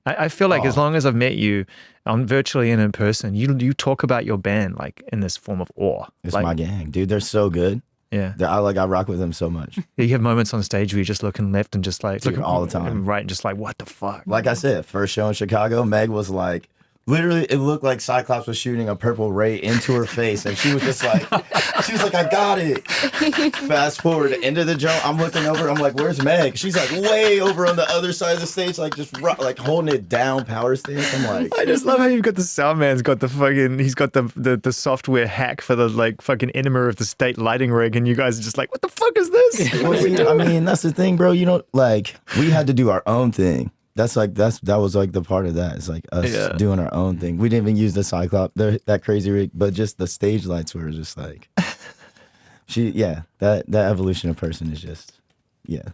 I feel like as long as I've met you on virtually and in person, you talk about your band like in this form of awe. It's like, my gang, dude. They're so good. Yeah. I rock with them so much. You have moments on stage where you're just looking left and just like Dude, looking all the time. and right and just like, what the fuck? Like I said, first show in Chicago, Meg was like, literally, it looked like Cyclops was shooting a purple ray into her face, and she was just like, I got it. Fast forward, end of the jump, I'm looking over, I'm like, where's Meg? She's like way over on the other side of the stage, like just like holding it down, power stance. I'm like, I just love how you've got the sound man's got the fucking, he's got the software hack for the like fucking enema of the state lighting rig, and you guys are just like, what the fuck is this? well, see, I mean, that's the thing, bro. You know, like we had to do our own thing. That was like the part of that. It's like us doing our own thing. We didn't even use the Cyclops, that crazy rig, but just the stage lights were just like, that evolution of person is just,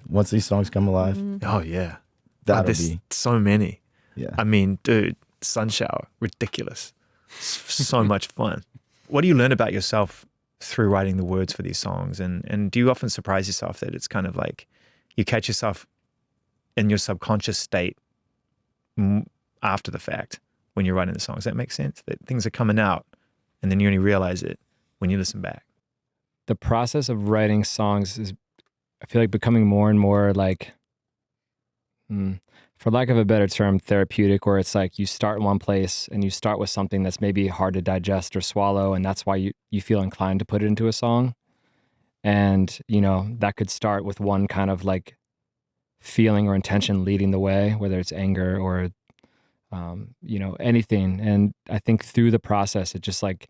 once these songs come alive. Oh yeah. That'll there's be so many. Yeah. I mean, dude, Sun Shower, ridiculous. So much fun. What do you learn about yourself through writing the words for these songs? And do you often surprise yourself that it's kind of like you catch yourself in your subconscious state after the fact when you're writing the songs? That makes sense, that things are coming out and then you only realize it when you listen back. The process of writing songs is, I feel like, becoming more and more like, for lack of a better term, therapeutic, where it's like you start in one place and you start with something that's maybe hard to digest or swallow, and that's why you feel inclined to put it into a song. And, you know, that could start with one kind of like feeling or intention leading the way, whether it's anger or, you know, anything. And I think through the process, it just like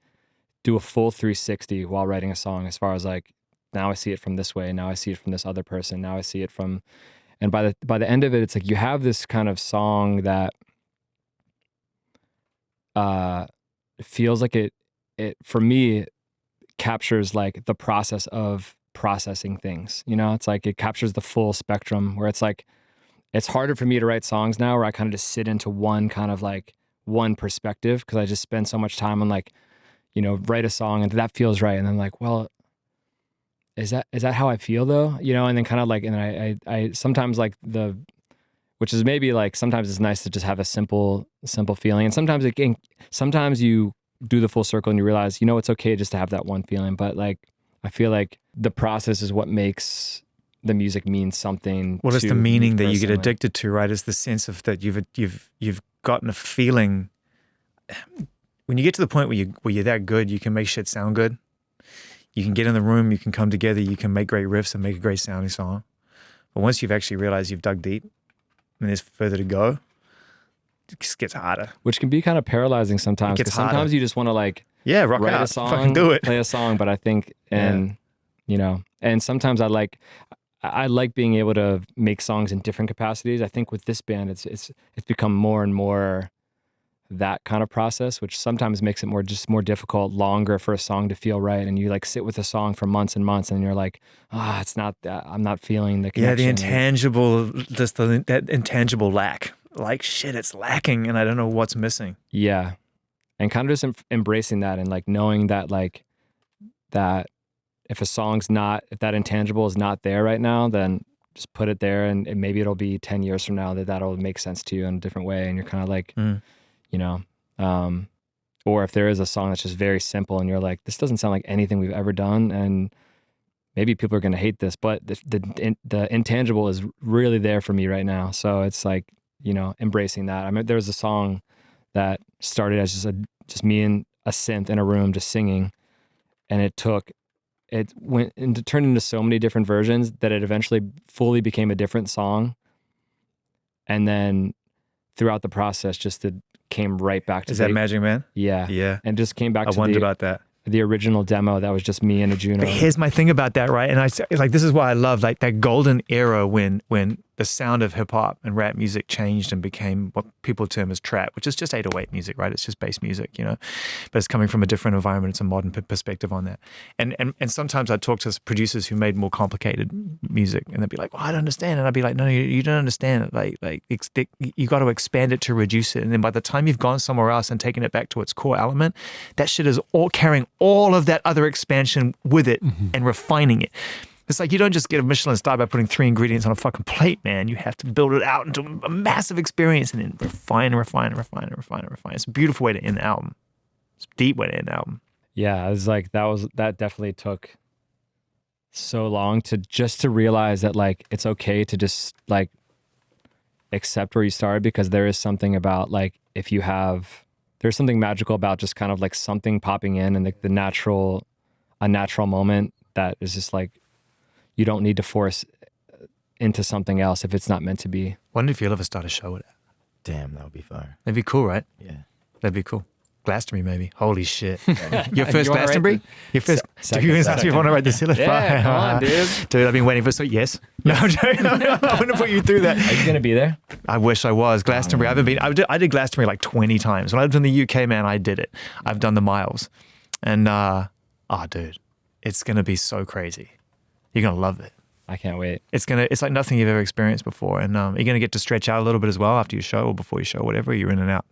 do a full 360 while writing a song, as far as like, now I see it from this way, now I see it from this other person, now I see it from, and by the end of it, it's like you have this kind of song that feels like it for me captures like the process of processing things. You know, it's like it captures the full spectrum, where it's like it's harder for me to write songs now where I kind of just sit into one kind of like one perspective, because I just spend so much time on like, you know, write a song and that feels right, and then like, well, is that how I feel though? You know, and then kind of like, and I sometimes like which is maybe like, sometimes it's nice to just have a simple feeling. And sometimes you do the full circle and you realize, you know, it's okay just to have that one feeling. But like, I feel like the process is what makes the music mean something. Well, it's the meaning that you get personally. addicted to, right? It's the sense of that you've gotten a feeling. When you get to the point where you're that good, you can make shit sound good. You can get in the room, you can come together, you can make great riffs and make a great sounding song. But once you've actually realized you've dug deep and there's further to go, it just gets harder. Which can be kind of paralyzing sometimes, It gets because sometimes harder. you just want to like Rock write out, a song, fucking do it. play a song. But I think, and you know, and sometimes I like being able to make songs in different capacities. I think with this band, it's become more and more that kind of process, which sometimes makes it more difficult, longer for a song to feel right. And you like sit with a song for months and months, and you're like, it's not that, I'm not feeling the connection. Yeah, the intangible, that intangible lack. Like, shit, it's lacking and I don't know what's missing. Yeah. And kind of just embracing that, and like knowing that like that if if that intangible is not there right now, then just put it there, and maybe it'll be 10 years from now that'll make sense to you in a different way. And you're kind of like, you know, or if there is a song that's just very simple and you're like, this doesn't sound like anything we've ever done, and maybe people are going to hate this, but the intangible is really there for me right now. So it's like, you know, embracing that. I mean, there was a song that started as just me and a synth in a room just singing, and it turned into so many different versions that it eventually fully became a different song. And then throughout the process, came right back to Is that Magic Man? Yeah. Yeah. And just came back I to wondered about that. the original demo that was just me and a Juno. But here's my thing about that, right? And I like, this is why I love like that golden era when the sound of hip hop and rap music changed and became what people term as trap, which is just 808 music, right? It's just bass music, you know, but it's coming from a different environment. It's a modern perspective on that. And sometimes I talk to producers who made more complicated music, and they'd be like, well, I don't understand. And I'd be like, no, you don't understand it. Like you got to expand it to reduce it. And then by the time you've gone somewhere else and taken it back to its core element, that shit is all carrying all of that other expansion with it and refining it. It's like you don't just get a Michelin star by putting 3 ingredients on a fucking plate, man. You have to build it out into a massive experience and then refine and refine and refine and refine and refine. It's a beautiful way to end the album. It's a deep way to end the album. Yeah, it was like that definitely took so long to realize that like it's okay to just like accept where you started, because there is something about like there's something magical about just kind of like something popping in and like a natural moment that is just like, you don't need to force into something else if it's not meant to be. Wonder if you'll ever start a show with that. Damn, that would be fire. That'd be cool, right? Yeah. That'd be cool. Glastonbury, maybe. Holy shit. Your first You wanna Glastonbury? write Your first. Second. You want to write the syllabus? Yeah, come on, dude. Dude, I've been waiting for yes. No, I'm joking. I'm going to put you through that. Are you gonna be there? I wish I was. Glastonbury. I haven't been. I did Glastonbury like 20 times. When I lived in the UK, man, I did it. I've done the miles. And, dude, it's going to be so crazy. You're going to love it. I can't wait. It's like nothing you've ever experienced before. And you're going to get to stretch out a little bit as well after your show or before your show, whatever. You're in and out.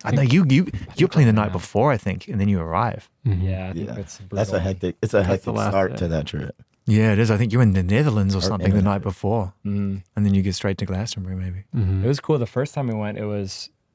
I know you're playing the night before, I think, and then you arrive. Yeah, I think Yeah. that's That's brutal. a hectic. It's a hectic the last start day. to that trip. Yeah, it is. I think you're in the Netherlands or Or something the in- night before, Mm. and then you get straight to Glastonbury, maybe. It was cool. The first time we went,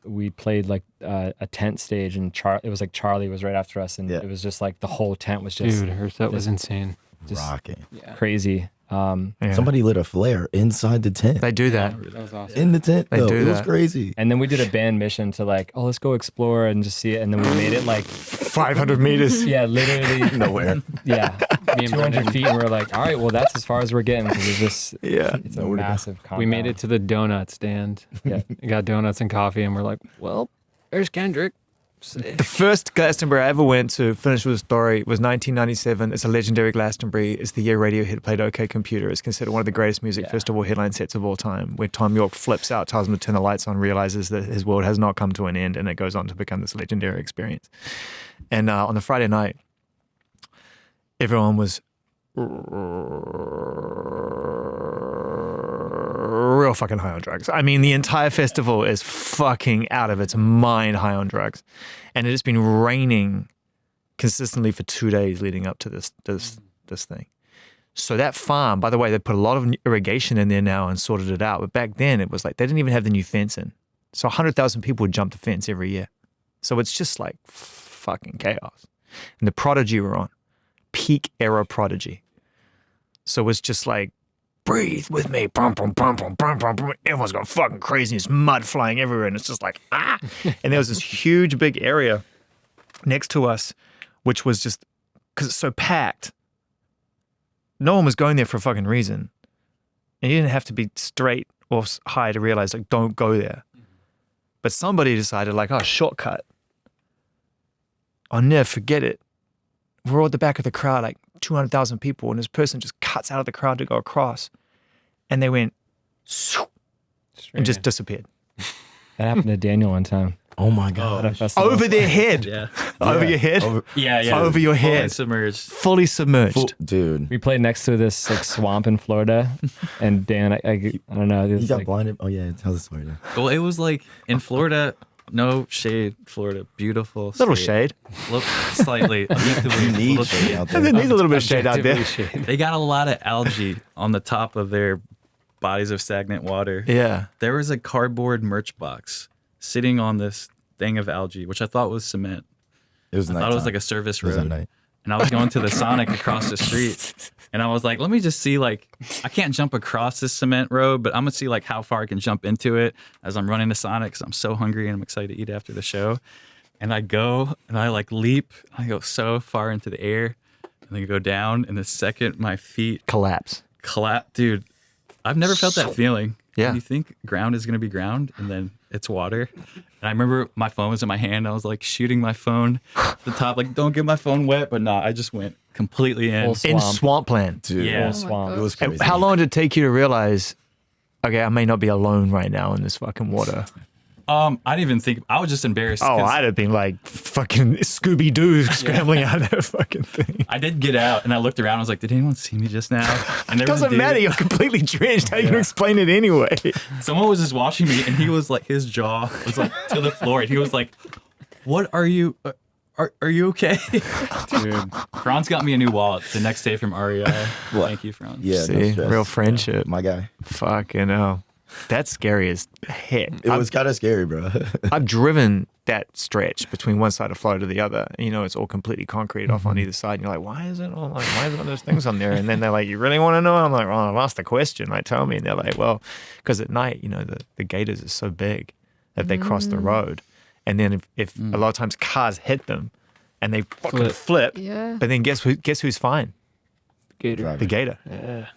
we played like a tent stage, and it was like Charlie was right after us, and Yeah. it was just like the whole tent was just Dude, her set was insane. Just- Rocking. crazy. Yeah. Somebody lit a flare inside the tent. They do that. That was awesome. In the tent, They though. do It was that. crazy. And then we did a band mission to like, oh, let's go explore and just see it. And then we made it like, 500 meters. yeah, literally Nowhere. yeah, Me and 200 Brendan, feet. And we're like, all right, well, that's as far as we're getting because it's just, Yeah. it's a Nowhere to go. massive compound. we made it to the donut stand. Yeah. We got donuts and coffee, and we're like, well, there's Kendrick. The first Glastonbury I ever went to, finish with a story, was 1997. It's a legendary Glastonbury. It's the year Radiohead played OK Computer. It's considered one of the greatest music Yeah. festival headline sets of all time, where Tom York flips out, tells him to turn the lights on, realizes that his world has not come to an end, and it goes on to become this legendary experience. And on the Friday night, everyone was real fucking high on drugs. I mean, the entire festival is fucking out of its mind high on drugs. And it has been raining consistently for 2 days leading up to this thing. So that farm, by the way, they put a lot of irrigation in there now and sorted it out. But back then it was like, they didn't even have the new fence in. So 100,000 people would jump the fence every year. So it's just like fucking chaos. And the Prodigy were on. Peak era Prodigy. So it's just like, breathe with me. Bum, bum, bum, bum, bum, bum, bum. Everyone's going fucking crazy. There's mud flying everywhere. And it's just like, ah. And there was this huge big area next to us, which was just, because it's so packed, no one was going there for a fucking reason. And you didn't have to be straight or high to realize, like, don't go there. But somebody decided, like, oh, shortcut. I'll never forget it. We're all at the back of the crowd, like 200,000 people, and this person just cuts out of the crowd to go across. And they went, "Swoop," and just disappeared. That happened to Daniel one time Oh my at a god. festival. Over their head. Yeah. Over your head. Yeah. Over your Fully head. submerged. Fully submerged. Dude. We played next to this like swamp in Florida, and Dan, I don't know, it You was got like, blinded? Oh yeah, tell the story. Then. Well, it was like in Florida, no shade, Florida, beautiful. Little state. shade. Look, slightly. Objectively, You need little shade out there. There needs a little bit of shade out there. Objectively shade. They got a lot of algae on the top of their bodies of stagnant water. Yeah. There was a cardboard merch box sitting on this thing of algae, which I thought was cement. It was I thought it was like a service It was at road. night. And I was going to the Sonic across the street. And I was like, let me just see, like, I can't jump across this cement road, but I'm going to see, like, how far I can jump into it as I'm running to Sonic because I'm so hungry and I'm excited to eat after the show. And I go and I, like, leap. I go so far into the air and then go down. And the second my feet Collapse. collapse, dude, I've never felt that feeling. Yeah. You think ground is going to be ground and then it's water. And I remember my phone was in my hand. I was like shooting my phone at the top, like, don't get my phone wet. But no, I just went completely in. Full In Swamp. swampland. Dude. Yeah. Full swamp. It was And crazy. how long did it take you to realize, okay, I may not be alone right now in this fucking water? I didn't even think, I was just embarrassed. Oh, 'cause I'd have been like fucking Scooby-Doo scrambling out of that fucking thing. I did get out and I looked around. I was like, did anyone see me just now? And there was a Doesn't dude- matter. You're completely drenched. How are you gonna explain it anyway? Someone was just watching me and he was like, his jaw was like to the floor. And he was like, what are you, are you okay? Dude, Franz got me a new wallet the next day from REI. What? Thank you, Franz. Yeah, no See, stress. real friendship. My guy. Fucking hell. That's scary as heck. It was kind of scary, bro. I've driven that stretch between one side of Florida to the other. You know, it's all completely concrete off on either side. And you're like, why is it all like, why is all those things on there? And then they're like, you really want to know? I'm like, well, I've asked the question. Like, tell me. And they're like, well, because at night, you know, the gators are so big that they cross the road. And then if a lot of times cars hit them and they fucking flip. Yeah. But then guess who's fine? Gator. The gator. Yeah.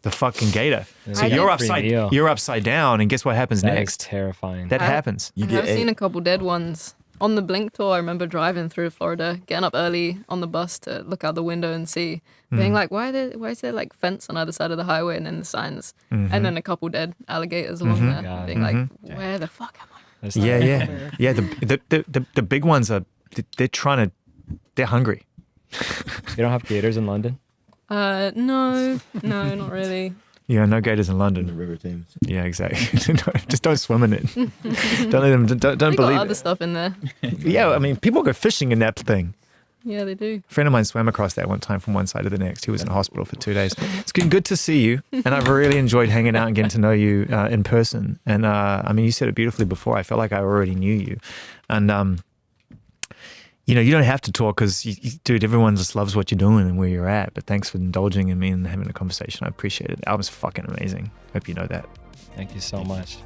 The fucking gator. So I you're did- upside down, and guess what happens That is next? terrifying. That I- happens. You I get have seen a couple dead ones. On the Blink tour, I remember driving through Florida, getting up early on the bus to look out the window and see, being like, why is there like fence on either side of the highway and then the signs? And then a couple dead alligators along there, God. being like, where the fuck am I? That's Yeah, not- yeah, yeah. The big ones are they're hungry. You don't have gators in London? No, not really. Yeah, no gators in in London. the river Thames. Yeah, exactly. Just don't swim in it. Don't let them. Don't They got believe other it. stuff in there. Yeah, I mean, people go fishing in that thing. Yeah, they do. A friend of mine swam across that one time from one side to the next. He was in hospital for 2 days. It's been good to see you, and I've really enjoyed hanging out and getting to know you in person. And I mean, you said it beautifully before. I felt like I already knew you, and you know, you don't have to talk because, dude, everyone just loves what you're doing and where you're at. But thanks for indulging in me and having a conversation. I appreciate it. The album's fucking amazing. Hope you know that. Thank you so much.